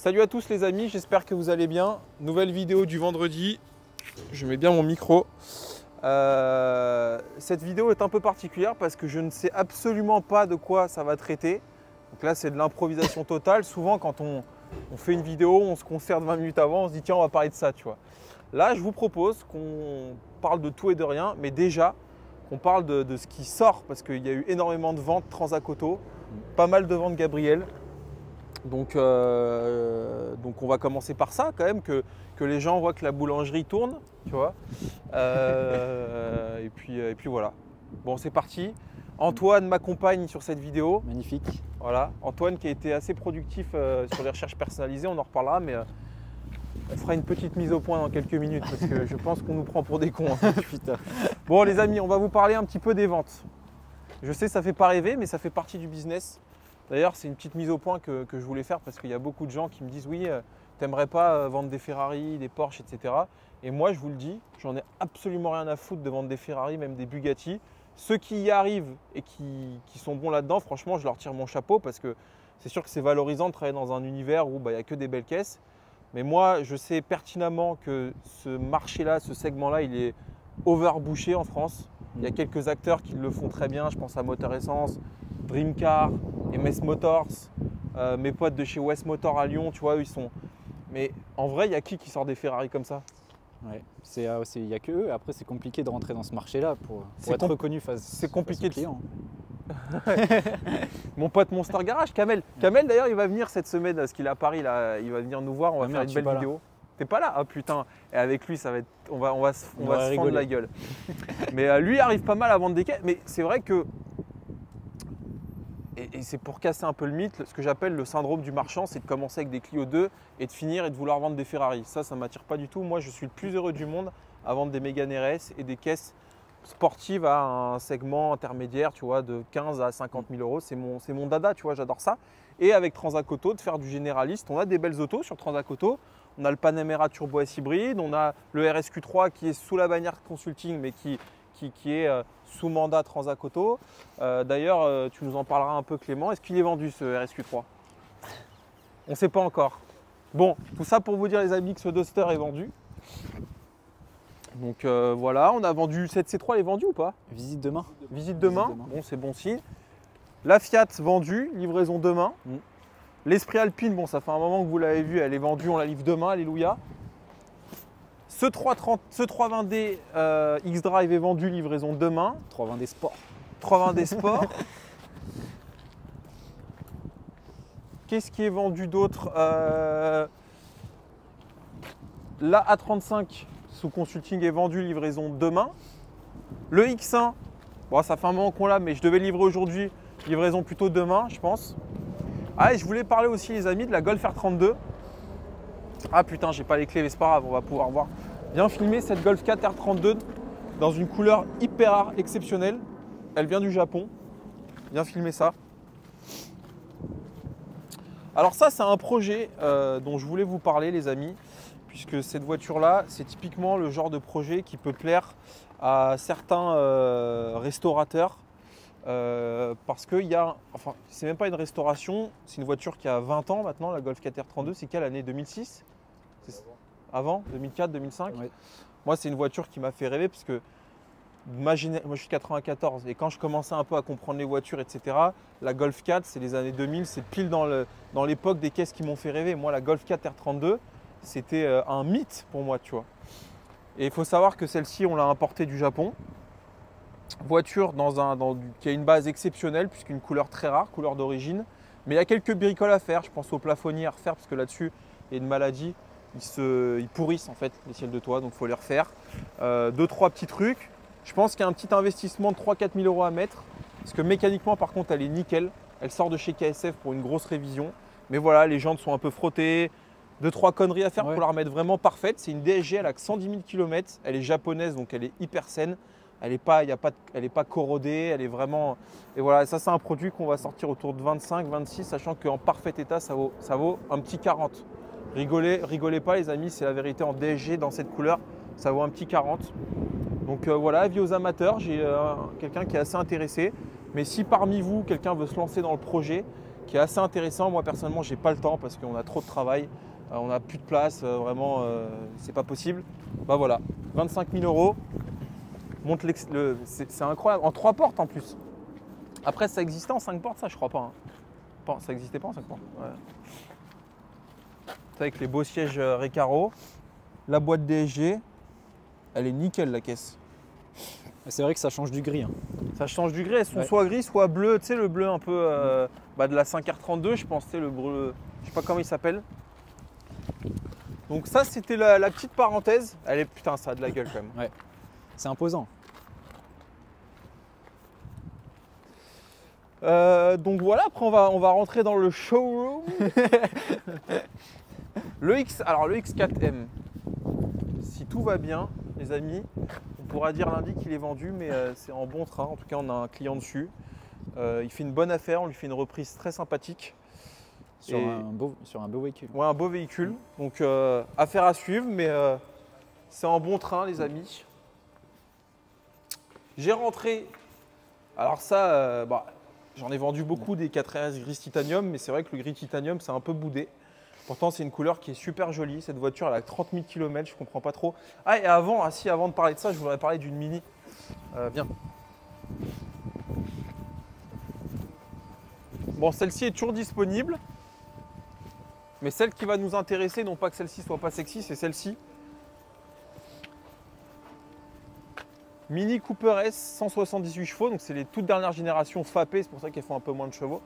Salut à tous les amis, j'espère que vous allez bien. Nouvelle vidéo du vendredi. Je mets bien mon micro. Cette vidéo est un peu particulière parce que je ne sais absolument pas de quoi ça va traiter. Donc là, c'est de l'improvisation totale. Souvent, quand on fait une vidéo, on se concerne 20 minutes avant, on se dit tiens, on va parler de ça, tu vois. Là, je vous propose qu'on parle de tout et de rien, mais déjà qu'on parle de ce qui sort parce qu'il y a eu énormément de ventes Transacoto, pas mal de ventes Gabriel. Donc on va commencer par ça quand même, que les gens voient que la boulangerie tourne, tu vois. Et puis voilà. Bon, c'est parti. Antoine m'accompagne sur cette vidéo. Magnifique. Voilà. Antoine qui a été assez productif sur les recherches personnalisées, on en reparlera, mais on fera une petite mise au point dans quelques minutes parce que je pense qu'on nous prend pour des cons. Hein. Putain. Bon les amis, on va vous parler un petit peu des ventes. Je sais, ça fait pas rêver, mais ça fait partie du business. D'ailleurs, c'est une petite mise au point que je voulais faire parce qu'il y a beaucoup de gens qui me disent oui, t'aimerais pas vendre des Ferrari, des Porsche, etc. Et moi, je vous le dis, j'en ai absolument rien à foutre de vendre des Ferrari, même des Bugatti. Ceux qui y arrivent et qui sont bons là-dedans, franchement, je leur tire mon chapeau parce que c'est sûr que c'est valorisant de travailler dans un univers où il n'y a que des belles caisses. Mais moi, je sais pertinemment que ce marché-là, ce segment-là, il est overbooké en France. Il y a quelques acteurs qui le font très bien. Je pense à Moteur Essence, Dreamcar, MS Motors, mes potes de chez West Motor à Lyon, tu vois, eux, ils sont… Mais en vrai, il y a qui sort des Ferrari comme ça? Ouais, il n'y a que eux. Après, c'est compliqué de rentrer dans ce marché-là pour être reconnu face. C'est compliqué face aux clients. Mon pote Monster Garage, Kamel. Kamel d'ailleurs, il va venir cette semaine, parce qu'il est à Paris, là, il va venir nous voir, on va faire une belle vidéo. T'es pas là? Ah putain, et avec lui, ça va être, on va se fendre la gueule. Mais lui, il arrive pas mal à vendre des caisses, mais c'est vrai que… Et c'est pour casser un peu le mythe, ce que j'appelle le syndrome du marchand, c'est de commencer avec des Clio 2 et de finir et de vouloir vendre des Ferrari. Ça ne m'attire pas du tout. Moi, je suis le plus heureux du monde à vendre des Mégane RS et des caisses sportives à un segment intermédiaire, tu vois, de 15 à 50 000 euros. C'est mon dada, tu vois, j'adore ça. Et avec Transacoto, de faire du généraliste. On a des belles autos sur Transacoto. On a le Panamera Turbo S hybride, on a le RSQ3 qui est sous la bannière consulting, mais qui est sous mandat Transacoto. D'ailleurs, tu nous en parleras un peu Clément. Est-ce qu'il est vendu ce RSQ3? On ne sait pas encore. Bon, tout ça pour vous dire les amis que ce Duster est vendu. Donc voilà, on a vendu, cette C3 elle est vendue ou pas? Visite demain. Visite demain, bon c'est bon signe. La Fiat vendue, livraison demain. L'Esprit Alpine, bon ça fait un moment que vous l'avez vu, elle est vendue, on la livre demain, alléluia. Ce 320D X-Drive est vendu, livraison demain. 320D Sport. 320D Sport. Qu'est-ce qui est vendu d'autre? La A35 sous consulting est vendu, livraison demain. Le X1, bon, ça fait un moment qu'on l'a, mais je devais livrer aujourd'hui, livraison plutôt demain, je pense. Ah, et je voulais parler aussi, les amis, de la Golf R32. Ah putain, j'ai pas les clés, mais c'est pas grave, on va pouvoir voir. Viens filmer cette Golf 4 R32 dans une couleur hyper rare, exceptionnelle. Elle vient du Japon. Viens filmer ça. Alors ça, c'est un projet dont je voulais vous parler, les amis, puisque cette voiture-là, c'est typiquement le genre de projet qui peut plaire à certains restaurateurs. Parce qu'il y a, enfin, c'est même pas une restauration, c'est une voiture qui a 20 ans maintenant, la Golf 4 R32. C'est quelle année? 2006? Avant 2004, 2005 ouais. Moi, c'est une voiture qui m'a fait rêver parce que moi, je suis 94 et quand je commençais un peu à comprendre les voitures, etc., la Golf 4, c'est les années 2000, c'est pile dans l'époque des caisses qui m'ont fait rêver. Moi, la Golf 4 R32, c'était un mythe pour moi, tu vois. Et il faut savoir que celle-ci, on l'a importée du Japon. Voiture qui a une base exceptionnelle puisqu'une couleur très rare, couleur d'origine. Mais il y a quelques bricoles à faire, je pense aux plafonniers à refaire parce que là-dessus, il y a une maladie. Ils pourrissent en fait les ciels de toit, donc il faut les refaire. 2-3 petits trucs. Je pense qu'il y a un petit investissement de 3-4 000 euros à mettre. Parce que mécaniquement, par contre, elle est nickel. Elle sort de chez KSF pour une grosse révision. Mais voilà, les jantes sont un peu frottées. 2-3 conneries à faire pour la remettre vraiment parfaite. C'est une DSG, elle a que 110 000 km. Elle est japonaise, donc elle est hyper saine. Elle n'est pas corrodée, elle est vraiment… Et voilà, ça c'est un produit qu'on va sortir autour de 25-26, sachant qu'en parfait état, ça vaut un petit 40. Rigolez pas les amis, c'est la vérité, en DSG dans cette couleur, ça vaut un petit 40. Donc voilà, avis aux amateurs, j'ai quelqu'un qui est assez intéressé. Mais si parmi vous, quelqu'un veut se lancer dans le projet, qui est assez intéressant. Moi personnellement, j'ai pas le temps parce qu'on a trop de travail, on n'a plus de place, vraiment, c'est pas possible. Bah voilà, 25 000 euros. C'est incroyable, en 3 portes en plus. Après, ça existait en 5 portes, ça je crois pas. Hein. Ça existait pas en 5 portes. Ouais. Avec les beaux sièges Recaro, la boîte DSG, elle est nickel la caisse. C'est vrai que ça change du gris. Hein. Ça change du gris, elles sont soit gris, soit bleu, tu sais le bleu un peu de la 5R32 je pense, tu sais le bleu, je sais pas comment il s'appelle. Donc ça c'était la petite parenthèse, elle est putain ça a de la gueule quand même. Ouais, c'est imposant. Donc voilà, après on va rentrer dans le showroom. Le X4M, si tout va bien les amis, on pourra dire lundi qu'il est vendu, mais c'est en bon train. En tout cas, on a un client dessus. Il fait une bonne affaire, on lui fait une reprise très sympathique. Sur un beau véhicule. Ouais, un beau véhicule. Donc, affaire à suivre, mais c'est en bon train, les amis. J'ai rentré. Alors, ça, j'en ai vendu beaucoup des 4RS gris titanium, mais c'est vrai que le gris titanium, c'est un peu boudé. Pourtant, c'est une couleur qui est super jolie. Cette voiture, elle a 30 000 km, je comprends pas trop. Ah, et avant de parler de ça, je voudrais parler d'une Mini. Viens. Bon, celle-ci est toujours disponible. Mais celle qui va nous intéresser, non pas que celle-ci soit pas sexy, c'est celle-ci. Mini Cooper S 178 chevaux, donc c'est les toutes dernières générations FAP, c'est pour ça qu'elles font un peu moins de chevaux.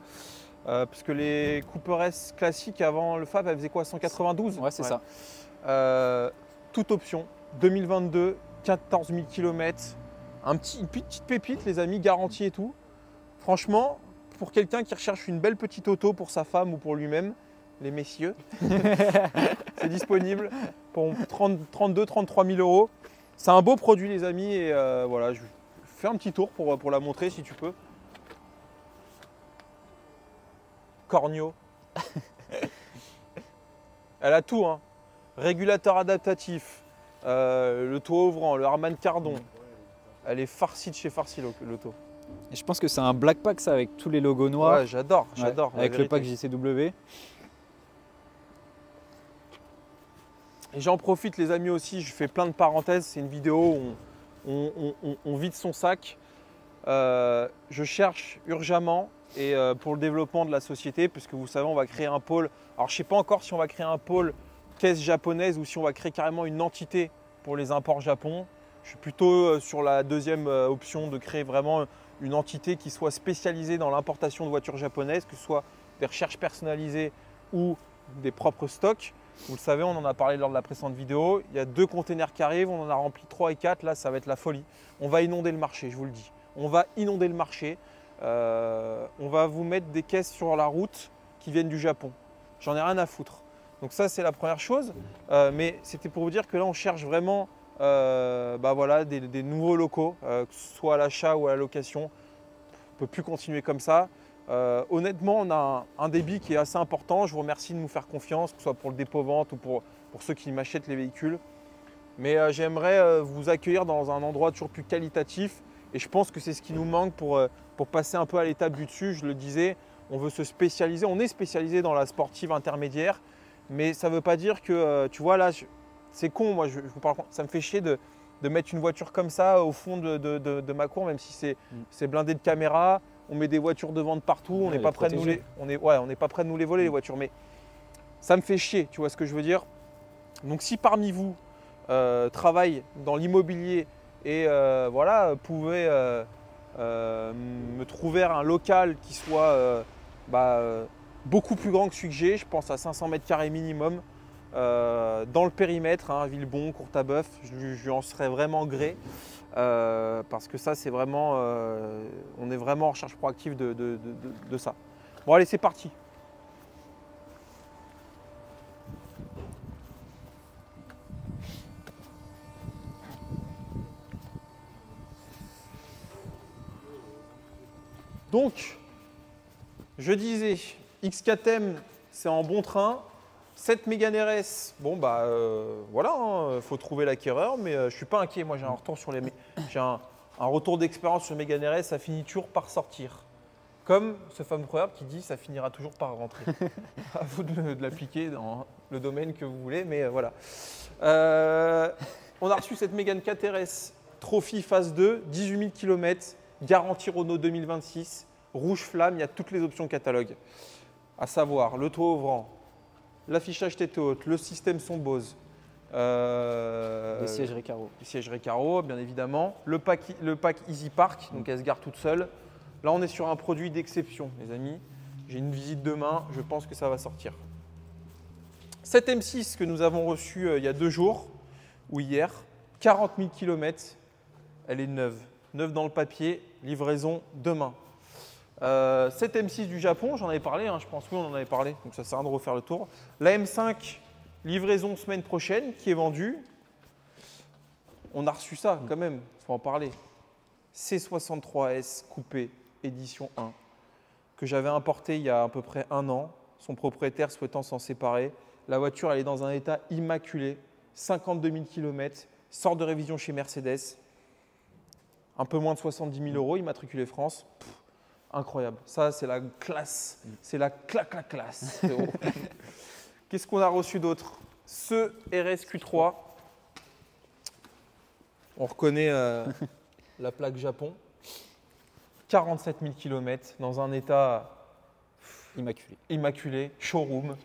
Parce que les Cooper S classiques avant le FAP, elles faisaient quoi, 192? Ouais, c'est ça. Toute option, 2022, 14 000 km, une petite pépite les amis, garantie et tout. Franchement, pour quelqu'un qui recherche une belle petite auto pour sa femme ou pour lui-même, les messieurs, c'est disponible pour 32-33 000 euros. C'est un beau produit les amis et voilà, je fais un petit tour pour la montrer si tu peux. Cornio. Elle a tout, hein. Régulateur adaptatif, le toit ouvrant, le Harman Kardon. Elle est farcie de chez farcie l'auto. Et je pense que c'est un black pack ça avec tous les logos noirs. Ouais, j'adore. Avec le pack JCW. Et j'en profite les amis aussi, je fais plein de parenthèses, c'est une vidéo où on vide son sac. Je cherche urgemment et pour le développement de la société, puisque vous savez on va créer un pôle. Alors je ne sais pas encore si on va créer un pôle caisse japonaise ou si on va créer carrément une entité pour les imports Japon. Je suis plutôt sur la deuxième option de créer vraiment une entité qui soit spécialisée dans l'importation de voitures japonaises, que ce soit des recherches personnalisées ou des propres stocks. Vous le savez, on en a parlé lors de la précédente vidéo. Il y a 2 containers qui arrivent, on en a rempli 3 et 4. Là, ça va être la folie. On va inonder le marché, je vous le dis. On va inonder le marché. On va vous mettre des caisses sur la route qui viennent du Japon. J'en ai rien à foutre. Donc ça, c'est la première chose. Mais c'était pour vous dire que là, on cherche vraiment voilà, des nouveaux locaux, que ce soit à l'achat ou à la location. On ne peut plus continuer comme ça. Honnêtement, on a un débit qui est assez important. Je vous remercie de nous faire confiance, que ce soit pour le dépôt-vente ou pour ceux qui m'achètent les véhicules. Mais j'aimerais vous accueillir dans un endroit toujours plus qualitatif. Et je pense que c'est ce qui nous manque pour passer un peu à l'étape du dessus. Je le disais, on veut se spécialiser. On est spécialisé dans la sportive intermédiaire. Mais ça ne veut pas dire que, tu vois, là, c'est con. Moi, je vous parle, ça me fait chier de mettre une voiture comme ça au fond de ma cour, même si c'est blindé de caméras. On met des voitures de vente partout, on n'est pas prêt de nous les, on n'est pas prêt de nous les voler les voitures, mais ça me fait chier, tu vois ce que je veux dire. Donc si parmi vous travaillent dans l'immobilier et voilà, pouvez me trouver un local qui soit beaucoup plus grand que celui que j'ai, je pense à 500 mètres carrés minimum, dans le périmètre, hein, Villebon, Courtabœuf, je en serais vraiment gré. Parce que ça, c'est vraiment, on est vraiment en recherche proactive de ça. Bon, allez, c'est parti. Donc, je disais, X4M, c'est en bon train. Cette Mégane RS, bon voilà, il faut trouver l'acquéreur, mais je ne suis pas inquiet. Moi, j'ai un retour sur j'ai un retour d'expérience sur Mégane RS, ça finit toujours par sortir. Comme ce fameux proverbe qui dit « ça finira toujours par rentrer ». À vous de l'appliquer dans le domaine que vous voulez, mais voilà. On a reçu cette Mégane 4RS Trophy phase 2, 18 000 km, garantie Renault 2026, rouge flamme, il y a toutes les options catalogue. À savoir le toit ouvrant, l'affichage tête haute, le système son Bose. Les sièges Recaro. Les sièges Recaro, bien évidemment. Le pack Easy Park, donc elle se gare toute seule. Là, on est sur un produit d'exception, les amis. J'ai une visite demain, je pense que ça va sortir. Cette M6 que nous avons reçue il y a 2 jours, ou hier, 40 000 km, elle est neuve. Neuve dans le papier, livraison demain. Cette M6 du Japon, j'en avais parlé, je pense, oui, on en avait parlé, donc ça sert à rien de refaire le tour. La M5, livraison semaine prochaine, qui est vendue. On a reçu ça quand même, il faut en parler. C63S coupé, édition 1, que j'avais importé il y a à peu près 1 an, son propriétaire souhaitant s'en séparer. La voiture, elle est dans un état immaculé, 52 000 km, sort de révision chez Mercedes, un peu moins de 70 000 €, immatriculé France. Pff, incroyable, ça c'est la classe, c'est la classe. Qu'est-ce qu'on a reçu d'autre? Ce RSQ3, on reconnaît la plaque Japon, 47 000 km dans un état immaculé, showroom.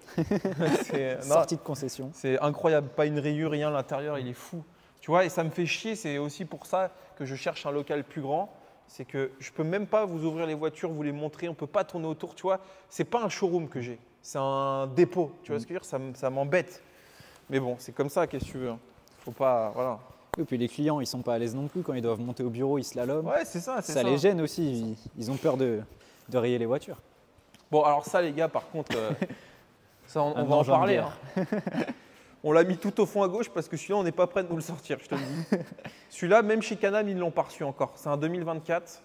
Sortie de concession. C'est incroyable, pas une rayure, rien, l'intérieur il est fou. Tu vois, et ça me fait chier, c'est aussi pour ça que je cherche un local plus grand. C'est que je ne peux même pas vous ouvrir les voitures, vous les montrer, on ne peut pas tourner autour, tu vois. C'est pas un showroom que j'ai, c'est un dépôt, tu vois ce que je veux dire, ça m'embête. Mais bon, c'est comme ça, qu'est-ce que tu veux. Faut pas, voilà. Et puis les clients, ils sont pas à l'aise non plus quand ils doivent monter au bureau, ils slaloment. Ouais, c'est ça. Ça les gêne aussi, ils ont peur de rayer les voitures. Bon, alors ça, les gars, par contre, ça, on va en parler. On l'a mis tout au fond à gauche parce que celui-là, on n'est pas prêt de nous le sortir, je te le dis. Celui-là, même chez Can-Am, ils ne l'ont pas reçu encore. C'est un 2024.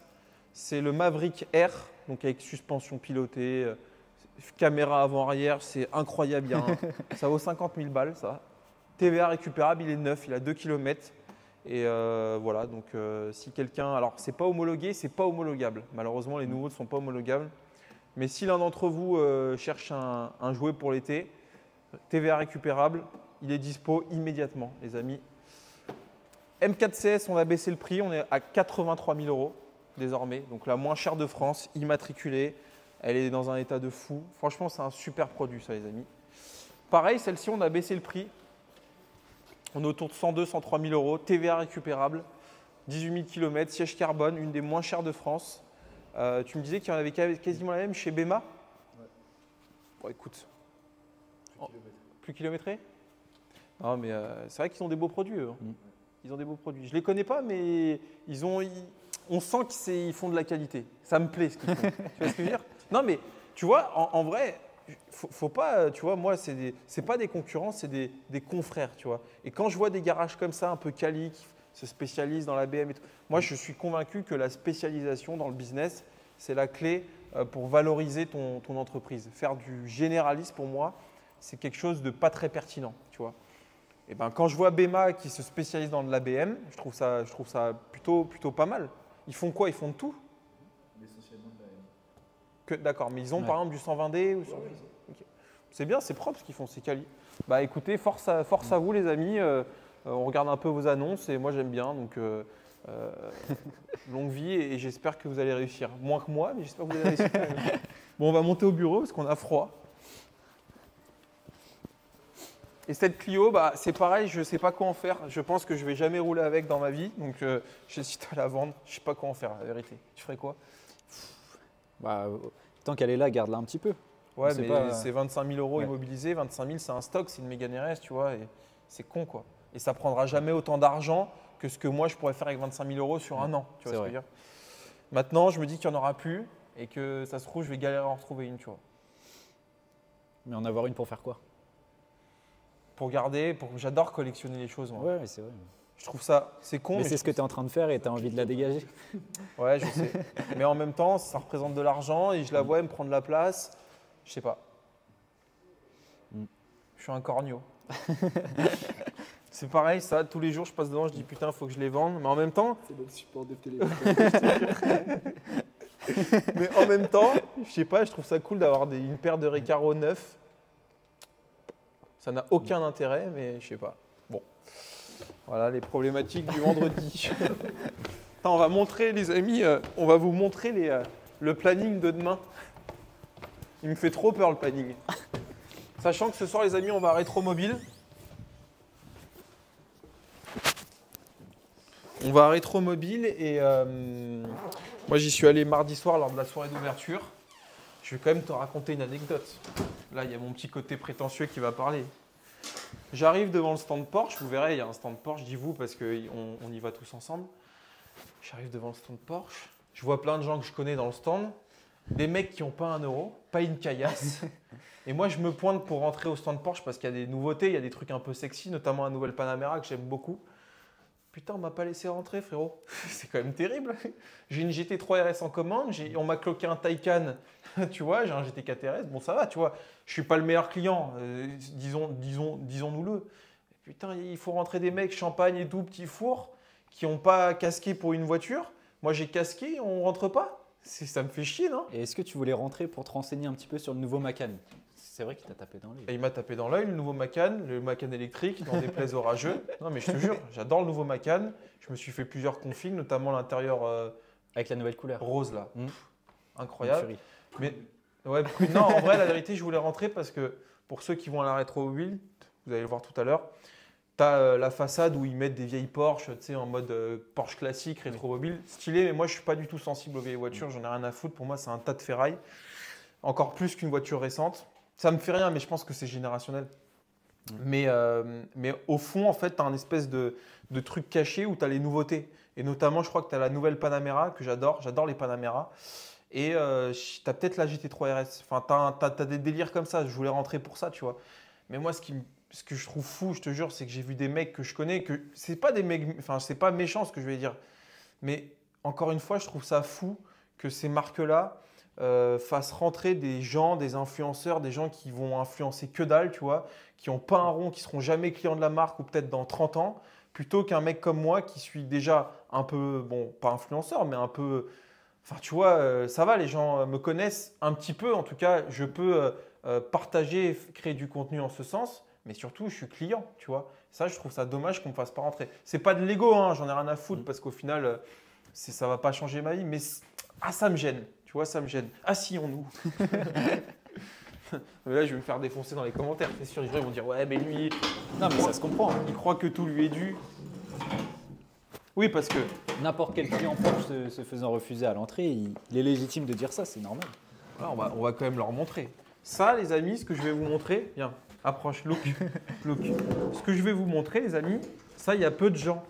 C'est le Maverick R, donc avec suspension pilotée, caméra avant-arrière. C'est incroyable. Ça vaut 50 000 balles, ça. TVA récupérable, il est neuf, il a 2 km. Et voilà, donc si quelqu'un… Alors, c'est pas homologué, c'est pas homologable. Malheureusement, les nouveaux ne sont pas homologables. Mais si l'un d'entre vous cherche un jouet pour l'été, TVA récupérable, il est dispo immédiatement, les amis. M4CS, on a baissé le prix, on est à 83 000 € désormais, donc la moins chère de France, immatriculée. Elle est dans un état de fou. Franchement, c'est un super produit, ça, les amis. Pareil, celle-ci, on a baissé le prix. On est autour de 102 103 000 €, TVA récupérable, 18 000 km, siège carbone, une des moins chères de France. Tu me disais qu'il y en avait quasiment la même chez Bema. Ouais. Bon, écoute. Plus kilométré? Non, mais c'est vrai qu'ils ont des beaux produits, eux. Ils ont des beaux produits. Je ne les connais pas, mais on sent qu'ils font de la qualité. Ça me plaît ce qu'ils font. Tu vois ce que je veux dire? Non, mais tu vois, en vrai, faut pas, tu vois, moi, c'est pas des concurrents, c'est des confrères, tu vois. Et quand je vois des garages comme ça, un peu quali, qui se spécialisent dans la BM et tout, moi, je suis convaincu que la spécialisation dans le business, c'est la clé pour valoriser ton entreprise. Faire du généraliste, pour moi, c'est quelque chose de pas très pertinent, tu vois. Et ben, quand je vois Bema qui se spécialise dans de l'ABM, je trouve ça plutôt pas mal. Ils font quoi? Ils font de tout? Essentiellement de l'AM. D'accord, mais ils ont par exemple du 120D ou okay. C'est bien, c'est propre ce qu'ils font, c'est quali. Bah écoutez, force à vous les amis. On regarde un peu vos annonces et moi j'aime bien. Donc longue vie et j'espère que vous allez réussir. Moins que moi, mais j'espère que vous allez réussir. Bon, on va monter au bureau parce qu'on a froid. Et cette Clio, bah, c'est pareil, je ne sais pas quoi en faire. Je pense que je ne vais jamais rouler avec dans ma vie. Donc, j'hésite à la vendre. Je ne sais pas quoi en faire, la vérité. Tu ferais quoi? Bah, tant qu'elle est là, garde-la un petit peu. Ouais, mais c'est 25 000 € immobilisés. 25 000, c'est un stock, c'est une Mégane RS, tu vois. Et c'est con, quoi. Et ça ne prendra jamais autant d'argent que ce que moi, je pourrais faire avec 25 000 € sur un an. Tu vois ce que je veux dire? Maintenant, je me dis qu'il n'y en aura plus et que ça se trouve, je vais galérer à en retrouver une, tu vois. Mais en avoir une pour faire quoi? Pour garder, j'adore collectionner les choses. Moi. Ouais, c'est vrai. Je trouve ça, c'est con. Mais c'est ce que tu es en train de faire et tu as envie de la dégager. Ouais, je sais. Mais en même temps, ça représente de l'argent et je la vois, elle me prend de la place. Je sais pas. Je suis un corneau. C'est pareil, ça, tous les jours, je passe devant, je dis putain, il faut que je les vende. Mais en même temps… C'est notre support de téléphone. Mais en même temps, je sais pas, je trouve ça cool d'avoir une paire de Recaro neufs. Ça n'a aucun intérêt, mais je sais pas. Bon, voilà les problématiques du vendredi. Attends, on va montrer les amis, on va vous montrer le planning de demain. Il me fait trop peur le planning. Sachant que ce soir les amis, on va à Rétromobile. On va à Rétromobile et moi j'y suis allé mardi soir lors de la soirée d'ouverture. Je vais quand même te raconter une anecdote. Là, il y a mon petit côté prétentieux qui va parler. J'arrive devant le stand Porsche, vous verrez, il y a un stand Porsche, je dis vous parce qu'on y va tous ensemble. J'arrive devant le stand Porsche, je vois plein de gens que je connais dans le stand, des mecs qui n'ont pas 1 euro, pas une caillasse. Et moi, je me pointe pour rentrer au stand Porsche parce qu'il y a des nouveautés, il y a des trucs un peu sexy, notamment un nouvel Panamera que j'aime beaucoup. Putain, on m'a pas laissé rentrer, frérot. C'est quand même terrible. J'ai une GT3 RS en commande, on m'a cloqué un Taycan, tu vois, j'ai un GT4 RS. Bon, ça va, tu vois. Je suis pas le meilleur client, disons-nous-le. Putain, il faut rentrer des mecs champagne et tout, petit four, qui n'ont pas casqué pour une voiture. Moi, j'ai casqué, on rentre pas. Ça me fait chier, non? Et est-ce que tu voulais rentrer pour te renseigner un petit peu sur le nouveau Macan? C'est vrai qu'il t'a tapé dans l'œil. Il m'a tapé dans l'œil, le nouveau Macan, le Macan électrique, dans des plaies orageux. Non, mais je te jure, j'adore le nouveau Macan. Je me suis fait plusieurs configs, notamment l'intérieur avec la nouvelle couleur. Rose, là. Mmh. Incroyable. Mais ouais, non, en vrai, la vérité, je voulais rentrer parce que pour ceux qui vont à la Rétromobile, vous allez le voir tout à l'heure, tu as la façade où ils mettent des vieilles Porsche, tu sais, en mode Porsche classique, Rétromobile, stylé. Mais moi, je ne suis pas du tout sensible aux vieilles voitures, j'en ai rien à foutre. Pour moi, c'est un tas de ferraille. Encore plus qu'une voiture récente. Ça me fait rien, mais je pense que c'est générationnel. Mais au fond, en fait, tu as un espèce de truc caché où tu as les nouveautés. Et notamment, je crois que tu as la nouvelle Panamera que j'adore. J'adore les Panamera. Et tu as peut-être la GT3 RS. Enfin, tu as des délires comme ça. Je voulais rentrer pour ça, tu vois. Mais moi, ce que je trouve fou, je te jure, c'est que j'ai vu des mecs que je connais. Que c'est pas des mecs, enfin, c'est pas méchant ce que je vais dire. Mais encore une fois, je trouve ça fou que ces marques-là fassent rentrer des gens, des influenceurs, des gens qui vont influencer que dalle, tu vois, qui n'ont pas un rond, qui seront jamais clients de la marque ou peut-être dans 30 ans, plutôt qu'un mec comme moi qui suis déjà un peu, bon, pas influenceur, mais un peu, enfin, tu vois, ça va, les gens me connaissent un petit peu, en tout cas, je peux partager, créer du contenu en ce sens, mais surtout, je suis client, tu vois. Ça, je trouve ça dommage qu'on ne me fasse pas rentrer. C'est pas de l'ego, hein, j'en ai rien à foutre parce qu'au final, ça va pas changer ma vie, mais ça me gêne. Tu vois, ça me gêne. Asseyons-nous. Là, je vais me faire défoncer dans les commentaires. C'est sûr, les gens vont dire ouais, mais lui. Non, mais ça se comprend. Il croit que tout lui est dû. Oui, parce que. N'importe quel client Porsche se faisant refuser à l'entrée, il est légitime de dire ça, c'est normal. Voilà, on va quand même leur montrer. Ça, les amis, ce que je vais vous montrer. Viens, approche, look. Look. Ce que je vais vous montrer, les amis, ça, il y a peu de gens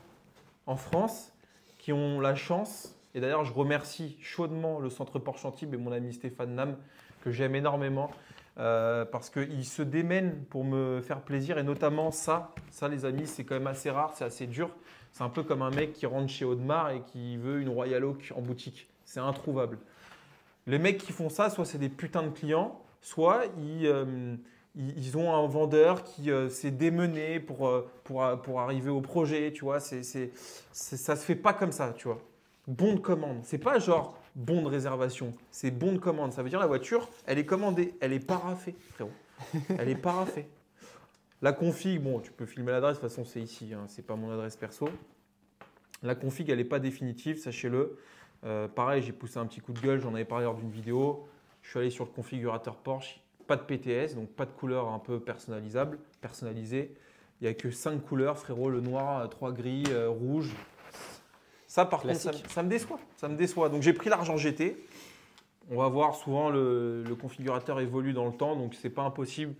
en France qui ont la chance. Et d'ailleurs, je remercie chaudement le centre Porsche Antibes et mon ami Stéphane Nam, que j'aime énormément, parce qu'il se démène pour me faire plaisir. Et notamment ça, les amis, c'est quand même assez rare, c'est assez dur. C'est un peu comme un mec qui rentre chez Audemars et qui veut une Royal Oak en boutique. C'est introuvable. Les mecs qui font ça, soit c'est des putains de clients, soit ils ont un vendeur qui s'est démené pour arriver au projet. Tu vois, ça se fait pas comme ça, tu vois. Bon de commande. C'est pas genre bon de réservation. C'est bon de commande. Ça veut dire la voiture, elle est commandée. Elle est paraffée, frérot. Elle est paraffée. La config, bon, tu peux filmer l'adresse. De toute façon, c'est ici. Hein, c'est pas mon adresse perso. La config, elle n'est pas définitive, sachez-le. Pareil, j'ai poussé un petit coup de gueule. J'en avais parlé lors d'une vidéo. Je suis allé sur le configurateur Porsche. Pas de PTS, donc pas de couleur un peu personnalisée. Il n'y a que 5 couleurs, frérot. Le noir, 3 gris, rouge. Ça, par Classique. contre, ça me déçoit. Ça me déçoit. Donc, j'ai pris l'argent GT. On va voir, souvent, le configurateur évolue dans le temps, donc ce n'est pas impossible.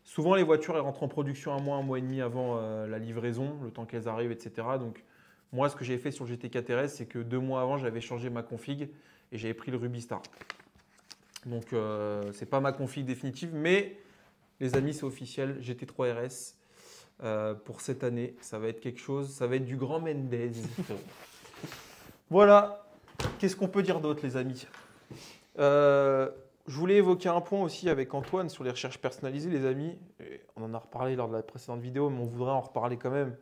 Souvent, les voitures, elles rentrent en production un mois et demi avant la livraison, le temps qu'elles arrivent, etc. Donc, moi, ce que j'ai fait sur le GT4 RS, c'est que 2 mois avant, j'avais changé ma config et j'avais pris le Ruby Star. Donc, ce n'est pas ma config définitive, mais les amis, c'est officiel. GT3 RS pour cette année, ça va être quelque chose. Ça va être du grand Mendez. Voilà, qu'est-ce qu'on peut dire d'autre, les amis? Je voulais évoquer un point aussi avec Antoine sur les recherches personnalisées, les amis. Et on en a reparlé lors de la précédente vidéo, mais on voudrait en reparler quand même.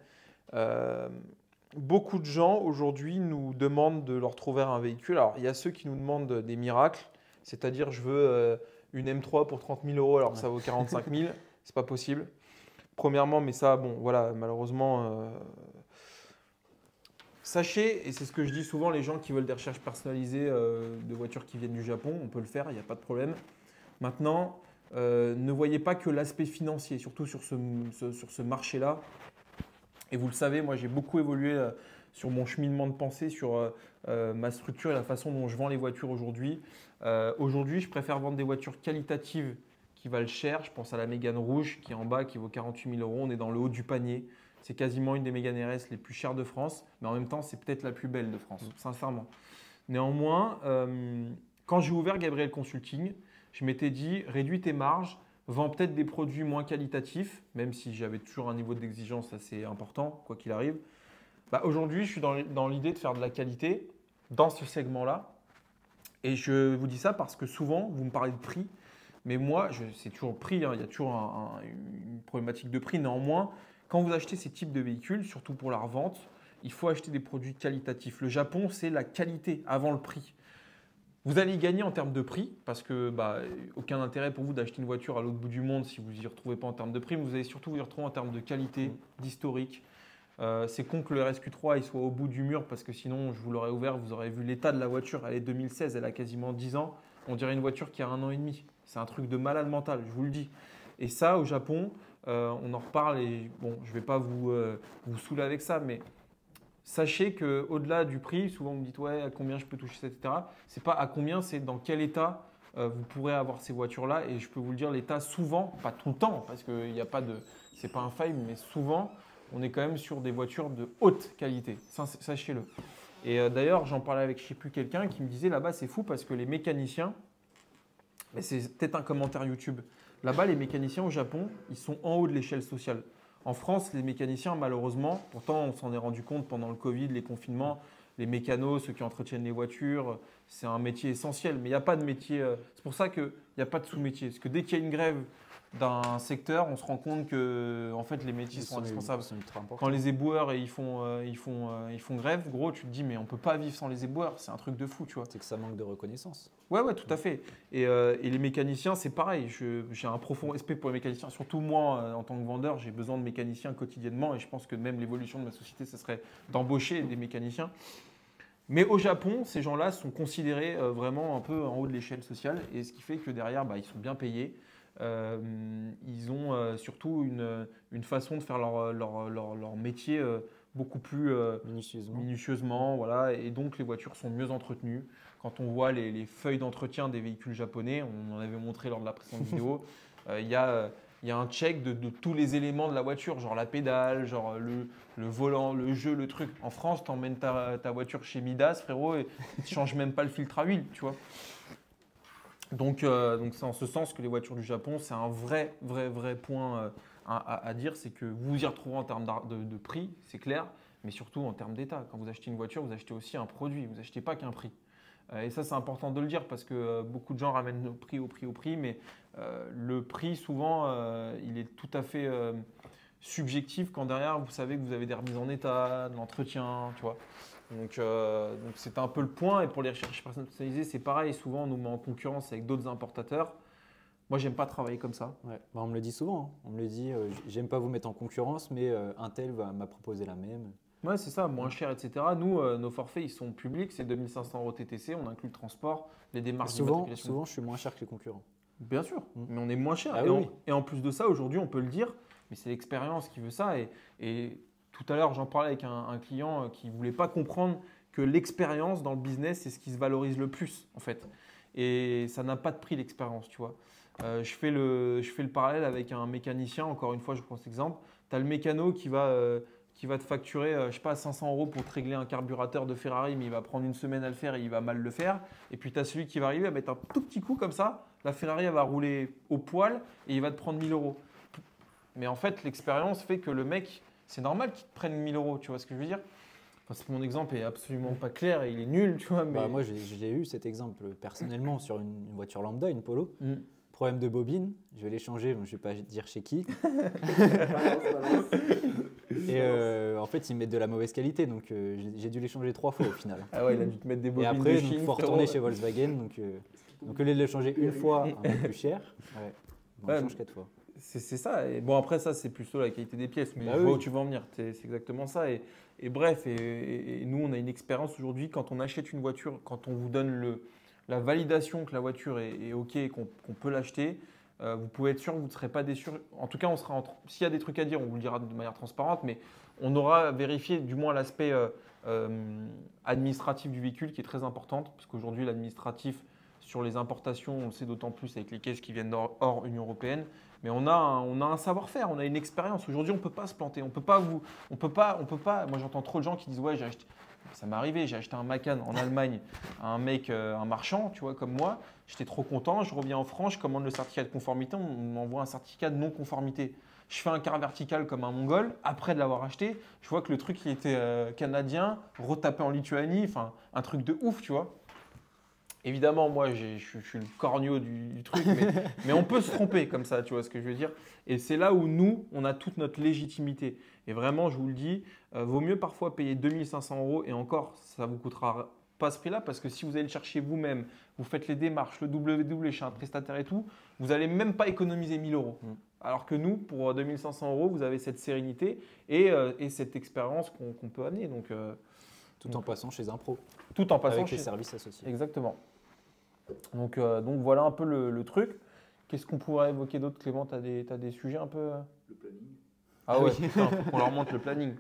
beaucoup de gens aujourd'hui nous demandent de leur trouver un véhicule. Alors, il y a ceux qui nous demandent des miracles, c'est-à-dire je veux une M3 pour 30 000 euros alors que ça vaut 45 000. C'est pas possible. Premièrement, mais ça, bon, voilà, malheureusement, sachez, et c'est ce que je dis souvent, les gens qui veulent des recherches personnalisées de voitures qui viennent du Japon, on peut le faire, il n'y a pas de problème. Maintenant, ne voyez pas que l'aspect financier, surtout sur ce marché-là. Et vous le savez, moi j'ai beaucoup évolué sur mon cheminement de pensée, sur ma structure et la façon dont je vends les voitures aujourd'hui. Aujourd'hui, je préfère vendre des voitures qualitatives qui valent cher. Je pense à la Mégane rouge qui est en bas, qui vaut 48 000 euros. On est dans le haut du panier. C'est quasiment une des Mégane RS les plus chères de France, mais en même temps, c'est peut-être la plus belle de France, sincèrement. Néanmoins, quand j'ai ouvert Gabriel Consulting, je m'étais dit, réduis tes marges, vends peut-être des produits moins qualitatifs, même si j'avais toujours un niveau d'exigence assez important, quoi qu'il arrive. Bah, aujourd'hui, je suis dans l'idée de faire de la qualité dans ce segment-là. Et je vous dis ça parce que souvent, vous me parlez de prix, mais moi, c'est toujours le prix, hein, il y a toujours une problématique de prix. Néanmoins, quand vous achetez ces types de véhicules, surtout pour la revente, il faut acheter des produits qualitatifs. Le Japon, c'est la qualité avant le prix. Vous allez y gagner en termes de prix, parce que aucun intérêt pour vous d'acheter une voiture à l'autre bout du monde si vous n'y retrouvez pas en termes de prix, mais vous allez surtout vous y retrouver en termes de qualité, d'historique. C'est con que le RSQ3 il soit au bout du mur, parce que sinon, je vous l'aurais ouvert, vous aurez vu l'état de la voiture. Elle est 2016, elle a quasiment 10 ans. On dirait une voiture qui a 1 an et demi. C'est un truc de malade mental, je vous le dis. Et ça, au Japon, on en reparle et bon, je ne vais pas vous saouler avec ça, mais sachez qu'au-delà du prix, souvent vous me dites ouais, à combien je peux toucher ça, etc. C'est pas à combien, c'est dans quel état vous pourrez avoir ces voitures-là. Et je peux vous le dire, l'état souvent, pas tout le temps, parce qu'il n'y a pas de, c'est pas un fail, mais souvent, on est quand même sur des voitures de haute qualité. Sachez-le. Et d'ailleurs, j'en parlais avec je ne sais plus quelqu'un qui me disait là-bas, c'est fou parce que les mécaniciens, mais c'est peut-être un commentaire YouTube. Là-bas, les mécaniciens au Japon, ils sont en haut de l'échelle sociale. En France, les mécaniciens, malheureusement, pourtant on s'en est rendu compte pendant le Covid, les confinements, les mécanos, ceux qui entretiennent les voitures, c'est un métier essentiel. Mais il n'y a pas de métier. C'est pour ça qu'il n'y a pas de sous-métier. Parce que dès qu'il y a une grève d'un secteur, on se rend compte que en fait, les métiers sont indispensables. Quand les éboueurs ils font grève, gros, tu te dis mais on ne peut pas vivre sans les éboueurs. C'est un truc de fou, tu vois. C'est que ça manque de reconnaissance. Ouais, tout à fait. Et les mécaniciens, c'est pareil. J'ai un profond respect pour les mécaniciens. Surtout moi, en tant que vendeur, j'ai besoin de mécaniciens quotidiennement. Et je pense que même l'évolution de ma société, ce serait d'embaucher des mécaniciens. Mais au Japon, ces gens-là sont considérés vraiment un peu en haut de l'échelle sociale. Et ce qui fait que derrière, ils sont bien payés. Ils ont surtout une façon de faire leur métier beaucoup plus minutieusement. Voilà. Et donc, les voitures sont mieux entretenues. Quand on voit les feuilles d'entretien des véhicules japonais, on en avait montré lors de la précédente vidéo, il y a un check de tous les éléments de la voiture, genre la pédale, genre le volant, le jeu, le truc. En France, tu emmènes ta voiture chez Midas, frérot, et tu ne changes même pas le filtre à huile, tu vois. Donc c'est en ce sens que les voitures du Japon, c'est un vrai point à dire, c'est que vous vous y retrouvez en termes de prix, c'est clair, mais surtout en termes d'état. Quand vous achetez une voiture, vous achetez aussi un produit, vous n'achetez pas qu'un prix. Et ça, c'est important de le dire parce que beaucoup de gens ramènent le prix au prix, mais le prix, souvent, il est tout à fait subjectif quand derrière, vous savez que vous avez des remises en état, de l'entretien, tu vois. Donc c'est un peu le point. Et pour les recherches personnalisées, c'est pareil. Souvent, on nous met en concurrence avec d'autres importateurs. Moi, j'aime pas travailler comme ça. Ouais. On me le dit souvent. Hein. On me le dit, j'aime pas vous mettre en concurrence, mais un tel m'a proposé la même. Ouais, c'est ça, moins cher, etc. Nous, nos forfaits, ils sont publics, c'est 2500 € TTC, on inclut le transport, les démarches d'immatriculation. Souvent, je suis moins cher que les concurrents. Bien sûr, mais on est moins cher. Ah, et en plus de ça, aujourd'hui, on peut le dire, mais c'est l'expérience qui veut ça. Et tout à l'heure, j'en parlais avec un client qui ne voulait pas comprendre que l'expérience dans le business, c'est ce qui se valorise le plus, en fait. Et ça n'a pas de prix, l'expérience, tu vois. Je fais le parallèle avec un mécanicien, encore une fois, je prends cet exemple. Tu as le mécano qui va te facturer, je sais pas, 500 € pour te régler un carburateur de Ferrari, mais il va prendre une semaine à le faire et il va mal le faire. Et puis tu as celui qui va arriver à mettre un tout petit coup comme ça, la Ferrari elle va rouler au poil et il va te prendre 1000 €. Mais en fait, l'expérience fait que le mec, c'est normal qu'il te prenne 1000 €, tu vois ce que je veux dire? Enfin, mon exemple est absolument pas clair et il est nul, tu vois. Mais... moi, j'ai eu cet exemple personnellement sur une voiture lambda, une Polo. Problème de bobine, je vais l'échanger, je ne vais pas dire chez qui. Et en fait, ils mettent de la mauvaise qualité, donc j'ai dû les changer 3 fois au final. Ah ouais, il a dû te mettre des Et bobines après, de il Chine. faut retourner chez Volkswagen, donc au lieu de les changer une fois, un peu plus cher, on Ouais, change 4 fois. C'est ça. Et bon, après, ça, c'est plutôt la qualité des pièces. Mais Bah je vois oui. où tu veux en venir. C'est exactement ça. Et bref, et nous, on a une expérience aujourd'hui. Quand on achète une voiture, quand on vous donne la validation que la voiture est OK et qu'on peut l'acheter, vous pouvez être sûr que vous ne serez pas déçu. En tout cas, s'il y a des trucs à dire, on vous le dira de manière transparente. Mais on aura vérifié du moins l'aspect administratif du véhicule qui est très importante. Parce qu'aujourd'hui, l'administratif sur les importations, on le sait d'autant plus avec les caisses qui viennent hors Union européenne. Mais on a un savoir-faire, on a une expérience. Aujourd'hui, on ne peut pas se planter. On peut pas. Moi, j'entends trop de gens qui disent ouais, j'ai acheté. Ça m'est arrivé, j'ai acheté un Macan en Allemagne à un mec, un marchand, tu vois, comme moi. J'étais trop content. Je reviens en France, je commande le certificat de conformité, on m'envoie un certificat de non-conformité. Je fais un quart vertical comme un Mongol. Après de l'avoir acheté, je vois que le truc il était canadien, retapé en Lituanie, enfin un truc de ouf, tu vois. Évidemment, moi, je suis le corneau du truc, mais on peut se tromper comme ça, tu vois ce que je veux dire. Et c'est là où nous, on a toute notre légitimité. Et vraiment, je vous le dis, vaut mieux parfois payer 2500 € et encore, ça ne vous coûtera pas ce prix-là parce que si vous allez le chercher vous-même, vous faites les démarches, le WW chez un prestataire et tout, vous n'allez même pas économiser 1000 €. Alors que nous, pour 2500 €, vous avez cette sérénité et cette expérience qu'on peut amener. Donc, Tout en passant chez un pro. Tout en passant avec chez les services associés. Exactement. Donc voilà un peu le truc. Qu'est-ce qu'on pourrait évoquer d'autre, Clément? Tu as des sujets un peu Le planning. Ah ouais, putain, faut qu'on leur montre le planning.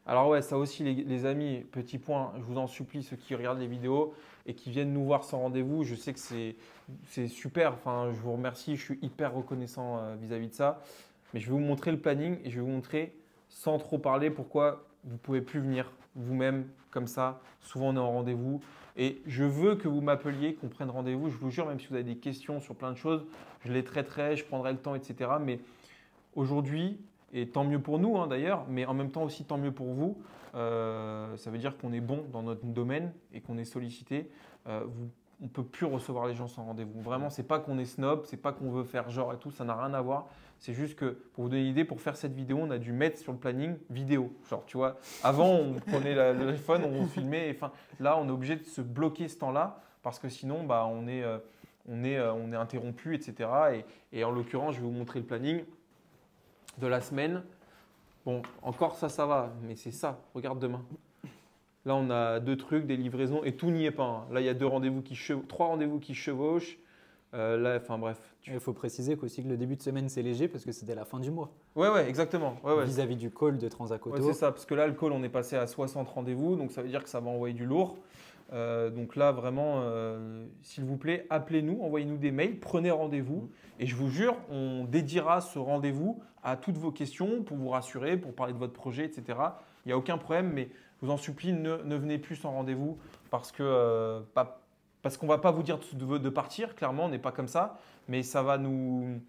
Alors ouais, ça aussi les amis, petit point, je vous en supplie, ceux qui regardent les vidéos et qui viennent nous voir sans rendez-vous, je sais que c'est super, enfin, je vous remercie, je suis hyper reconnaissant vis-à-vis de ça. Mais je vais vous montrer le planning et je vais vous montrer, sans trop parler, pourquoi vous ne pouvez plus venir vous-même comme ça. Souvent, on est en rendez-vous. Et je veux que vous m'appeliez, qu'on prenne rendez-vous. Je vous jure, même si vous avez des questions sur plein de choses, je les traiterai, je prendrai le temps, etc. Mais aujourd'hui, et tant mieux pour nous d'ailleurs, mais en même temps aussi tant mieux pour vous, ça veut dire qu'on est bon dans notre domaine et qu'on est sollicité. On ne peut plus recevoir les gens sans rendez-vous. Vraiment, ce n'est pas qu'on est snob, ce n'est pas qu'on veut faire genre et tout, ça n'a rien à voir. C'est juste que, pour vous donner une idée, pour faire cette vidéo, on a dû mettre sur le planning vidéo. Genre, tu vois, avant, on prenait le téléphone, on filmait. Et là, on est obligé de se bloquer ce temps-là parce que sinon, bah, on est interrompu, etc. Et en l'occurrence, je vais vous montrer le planning de la semaine. Bon, encore ça va, mais c'est ça. Regarde demain. Là, on a 2 trucs, des livraisons et tout n'y est pas. Là, il y a 3 rendez-vous qui chevauchent. Là, enfin bref. Il faut préciser qu'aussi que le début de semaine, c'est léger parce que c'était la fin du mois. Ouais, exactement. Ouais. Vis-à-vis du call de Transac Auto. Ouais, c'est ça, parce que là, le call, on est passé à 60 rendez-vous, donc ça veut dire que ça va envoyer du lourd. Donc là, vraiment, s'il vous plaît, appelez-nous, envoyez-nous des mails, prenez rendez-vous. Et je vous jure, on dédiera ce rendez-vous à toutes vos questions pour vous rassurer, pour parler de votre projet, etc. Il n'y a aucun problème, mais je vous en supplie, ne venez plus sans rendez-vous parce qu'on ne va pas vous dire de partir, clairement, on n'est pas comme ça, mais ça va nous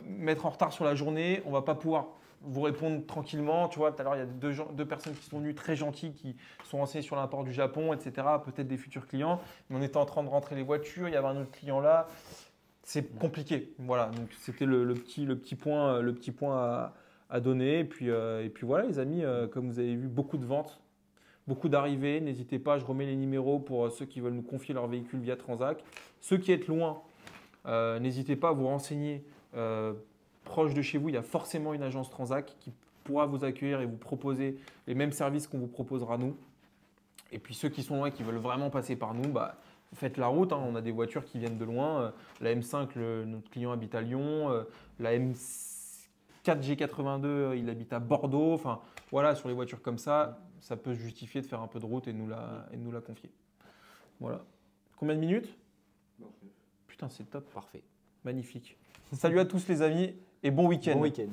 mettre en retard sur la journée, on ne va pas pouvoir vous répondre tranquillement. Tu vois, tout à l'heure, il y a 2 personnes qui sont venues très gentilles, qui sont renseignées sur l'import du Japon, etc. Peut-être des futurs clients. Mais on était en train de rentrer les voitures, il y avait un autre client là. C'est compliqué. Voilà, donc c'était le petit point à donner. Et puis voilà, les amis, comme vous avez vu, beaucoup de ventes, beaucoup d'arrivées. N'hésitez pas, je remets les numéros pour ceux qui veulent nous confier leur véhicule via Transac. Ceux qui êtes loin, n'hésitez pas à vous renseigner. Proche de chez vous, il y a forcément une agence Transac qui pourra vous accueillir et vous proposer les mêmes services qu'on vous proposera nous. Et puis ceux qui sont loin et qui veulent vraiment passer par nous, bah, faites la route. On a des voitures qui viennent de loin. La M5, notre client habite à Lyon. La M4 G82, il habite à Bordeaux. Enfin, voilà, sur les voitures comme ça, ça peut se justifier de faire un peu de route et de nous la confier. Voilà. Combien de minutes? Putain, c'est top. Parfait. Magnifique. Salut à tous les amis et bon week-end. Bon week-end.